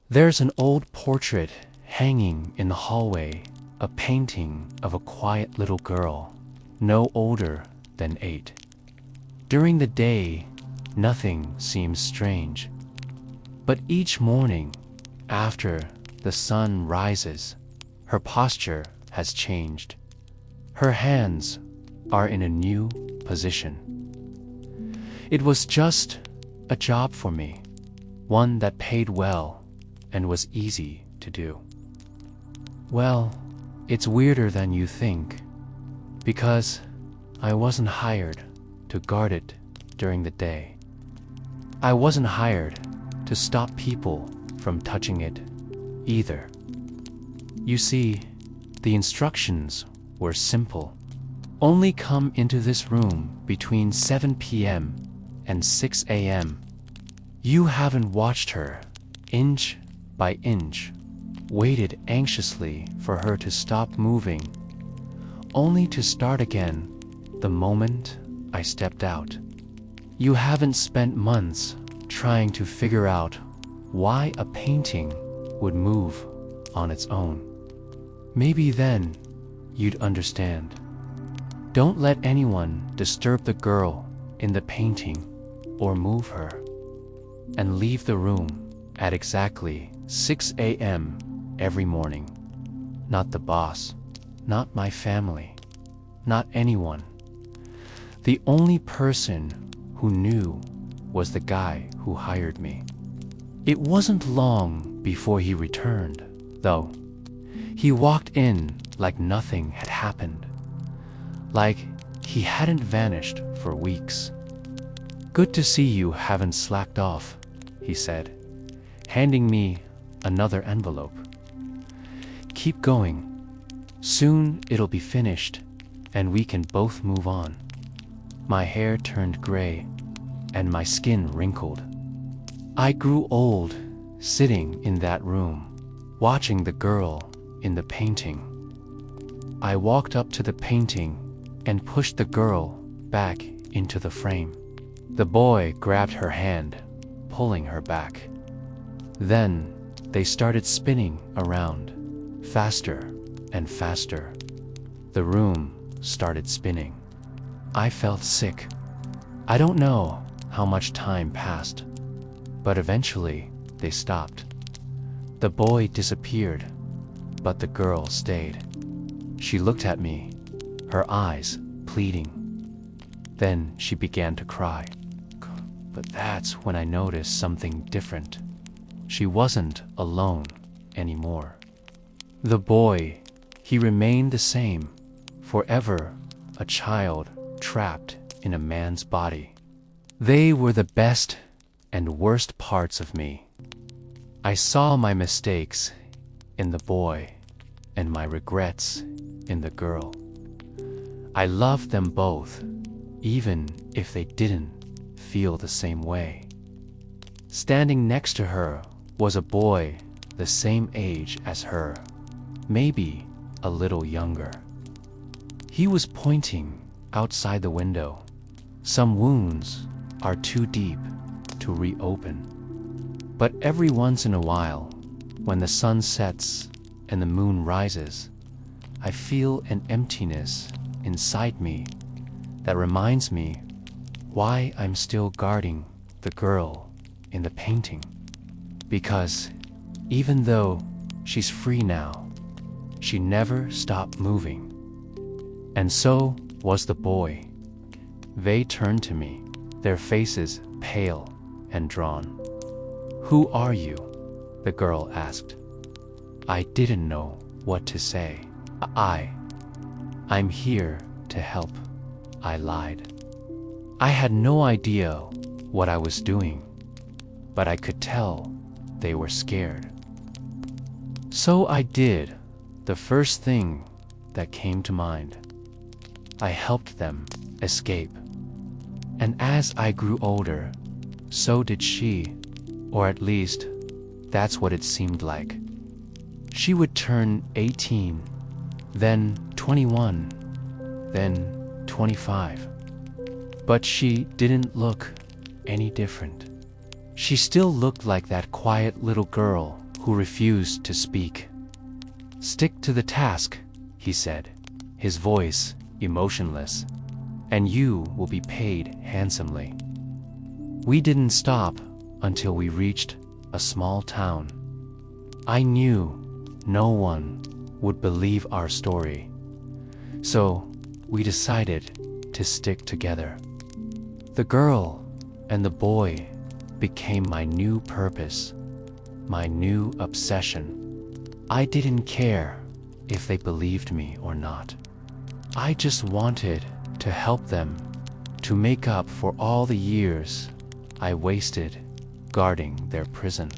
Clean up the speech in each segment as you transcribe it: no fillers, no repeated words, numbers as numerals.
There's an old portrait hanging in the hallway, a painting of a quiet little girl, no older than 8. During the day, nothing seems strange. But each morning, after the sun rises, her posture has changed. Her hands are in a new position. It was just a job for me, one that paid well and was easy to do. Well, it's weirder than you think, because I wasn't hired to guard it during the day. I wasn't hired to stop people from touching it either. You see, the instructions were simple. Only come into this room between 7 p.m. and 6 a.m. You haven't watched her, inch by inch, waited anxiously for her to stop moving, only to start again the moment I stepped out. You haven't spent months trying to figure out why a painting would move on its own. Maybe then you'd understand. Don't let anyone disturb the girl in the painting or move her, and leave the room at exactly 6 a.m. every morning. Not the boss, not my family, not anyone. The only person who knew was the guy who hired me. It wasn't long before he returned, though. He walked in like nothing had happened, like he hadn't vanished for weeks. "Good to see you haven't slacked off," he said, handing me another envelope. "Keep going. Soon it'll be finished, and we can both move on." My hair turned gray, and my skin wrinkled. I grew old, sitting in that room, watching the girl in the painting. I walked up to the painting and pushed the girl back into the frame. The boy grabbed her hand, pulling her back. Then they started spinning around, faster and faster. The room started spinning. I felt sick. I don't know how much time passed, but eventually they stopped. The boy disappeared, but the girl stayed. She looked at me, her eyes pleading. Then she began to cry. But that's when I noticed something different. She wasn't alone anymore. The boy, he remained the same, forever a child trapped in a man's body. They were the best and worst parts of me. I saw my mistakes in the boy and my regrets in the girl. I loved them both, even if they didn't feel the same way. Standing next to her was a boy the same age as her, maybe a little younger. He was pointing outside the window. Some wounds are too deep to reopen. But every once in a while, when the sun sets and the moon rises, I feel an emptiness inside me that reminds me why I'm still guarding the girl in the painting. Because even though she's free now, she never stopped moving. And so was the boy. They turned to me, their faces pale and drawn. "Who are you?" the girl asked. I didn't know what to say. I'm here to help," I lied. I had no idea what I was doing, but I could tell they were scared. So I did the first thing that came to mind. I helped them escape. And as I grew older, so did she, or at least, that's what it seemed like. She would turn 18, then 21, then 25. But she didn't look any different. She still looked like that quiet little girl who refused to speak. "Stick to the task," he said, his voice emotionless, "and you will be paid handsomely." We didn't stop until we reached a small town. I knew no one would believe our story, so we decided to stick together. The girl and the boy became my new purpose, my new obsession. I didn't care if they believed me or not. I just wanted to help them to make up for all the years I wasted guarding their prison.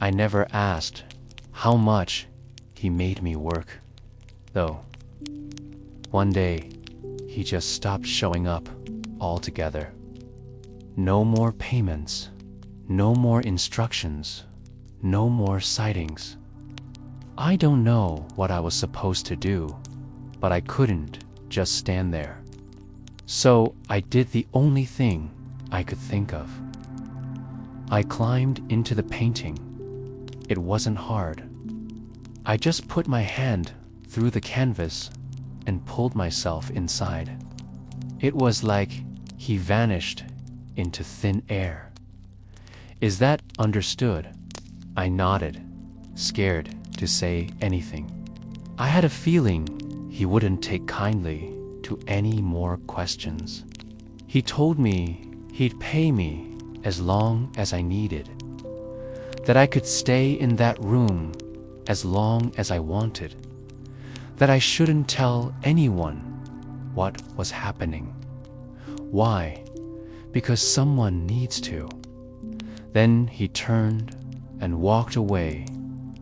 I never asked how much he made me work, though. One day, he just stopped showing up altogether. No more payments, no more instructions, no more sightings. I don't know what I was supposed to do, but I couldn't just stand there. So I did the only thing I could think of. I climbed into the painting. It wasn't hard. I just put my hand through the canvas and pulled myself inside. It was like he vanished into thin air. "Is that understood?" I nodded, scared to say anything. I had a feeling he wouldn't take kindly to any more questions. He told me he'd pay me as long as I needed, that I could stay in that room as long as I wanted, that I shouldn't tell anyone what was happening. Why? Because someone needs to. Then he turned and walked away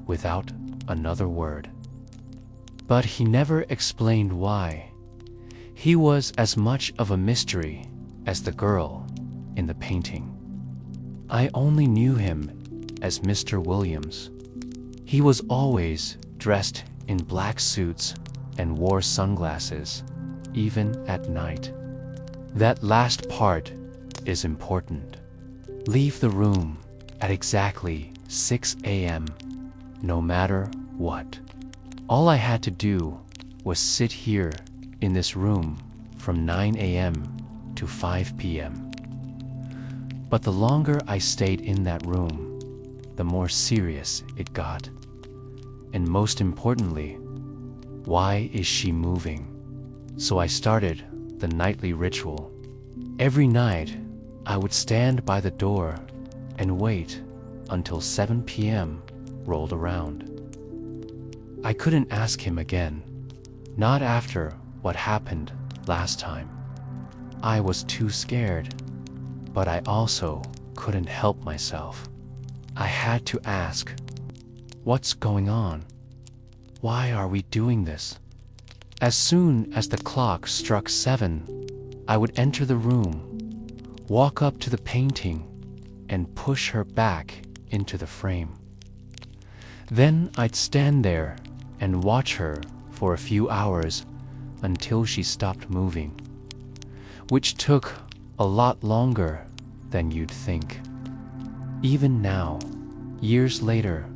without another word. But he never explained why. He was as much of a mystery as the girl in the painting. I only knew him as Mr. Williams. He was always dressed in black suits and wore sunglasses, even at night. That last part is important. Leave the room at exactly 6 a.m., no matter what. All I had to do was sit here in this room from 9 a.m. to 5 p.m. But the longer I stayed in that room, the more serious it got. And most importantly, why is she moving? So I started the nightly ritual. Every night, I would stand by the door and wait until 7 p.m. rolled around. I couldn't ask him again, not after what happened last time. I was too scared, but I also couldn't help myself. I had to ask, what's going on? Why are we doing this? As soon as the clock struck 7, I would enter the room, walk up to the painting, and push her back into the frame. Then I'd stand there and watch her for a few hours until she stopped moving, which took a lot longer than you'd think. Even now, years later,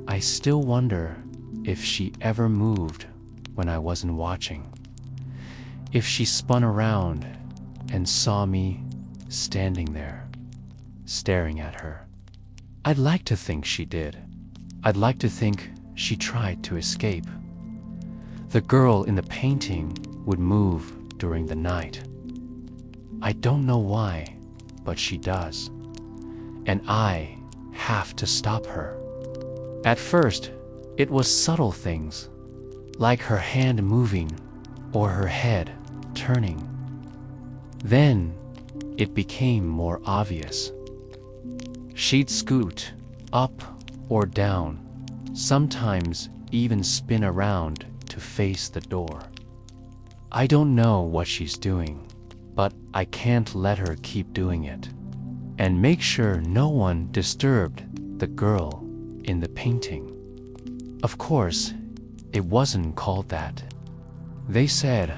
I still wonder if she ever moved when I wasn't watching. If she spun around and saw me standing there, staring at her. I'd like to think she did. I'd like to think she tried to escape. The girl in the painting would move during the night. I don't know why, but she does. And I have to stop her. At first, it was subtle things, like her hand moving or her head turning. Then it became more obvious. She'd scoot up or down, sometimes even spin around to face the door. I don't know what she's doing, but I can't let her keep doing it. And make sure no one disturbed the girl in the painting. Of course, it wasn't called that. They said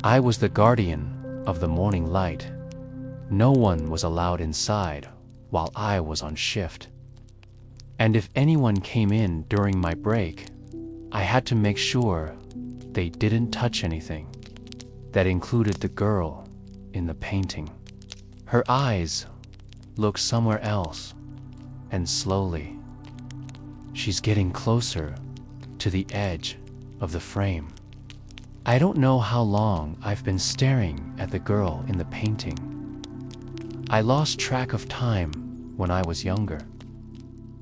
I was the guardian of the morning light. No one was allowed inside while I was on shift. And if anyone came in during my break, I had to make sure they didn't touch anything. That included the girl in the painting. Her eyes looked somewhere else, and slowly, she's getting closer to the edge of the frame. I don't know how long I've been staring at the girl in the painting. I lost track of time when I was younger.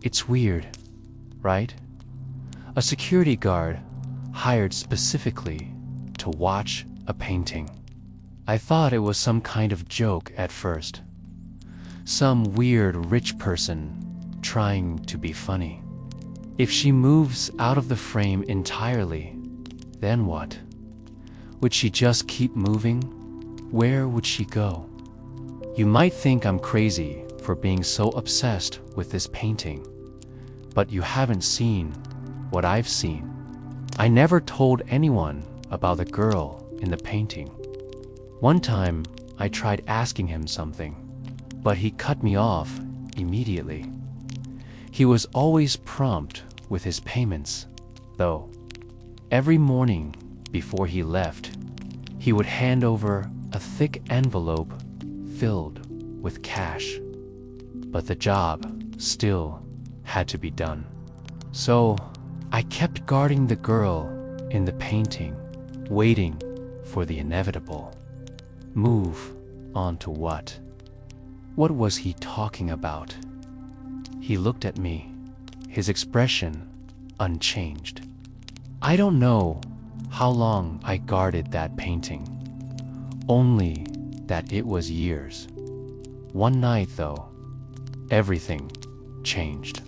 It's weird, right? A security guard hired specifically to watch a painting. I thought it was some kind of joke at first. Some weird rich person trying to be funny. If she moves out of the frame entirely, then what? Would she just keep moving? Where would she go? You might think I'm crazy for being so obsessed with this painting, but you haven't seen what I've seen. I never told anyone about the girl in the painting. One time, I tried asking him something, but he cut me off immediately. He was always prompt with his payments, though. Every morning before he left, he would hand over a thick envelope filled with cash. But the job still had to be done. So I kept guarding the girl in the painting, waiting for the inevitable. Move on to what? What was he talking about? He looked at me, his expression unchanged. I don't know how long I guarded that painting, only that it was years. One night, though, everything changed.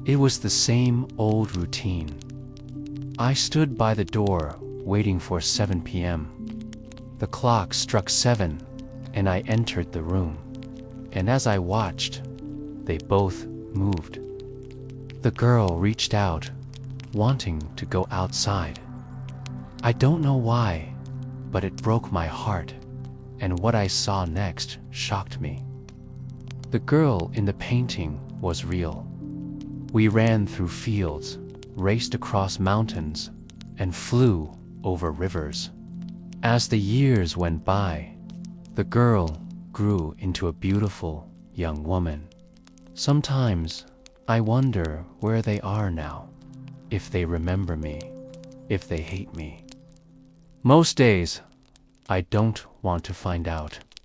It was the same old routine. I stood by the door waiting for 7 p.m. The clock struck 7 and I entered the room. And as I watched, they both moved. The girl reached out, wanting to go outside. I don't know why, but it broke my heart, and what I saw next shocked me. The girl in the painting was real. We ran through fields, raced across mountains, and flew over rivers. As the years went by, the girl grew into a beautiful young woman. Sometimes I wonder where they are now, if they remember me, if they hate me. Most days, I don't want to find out.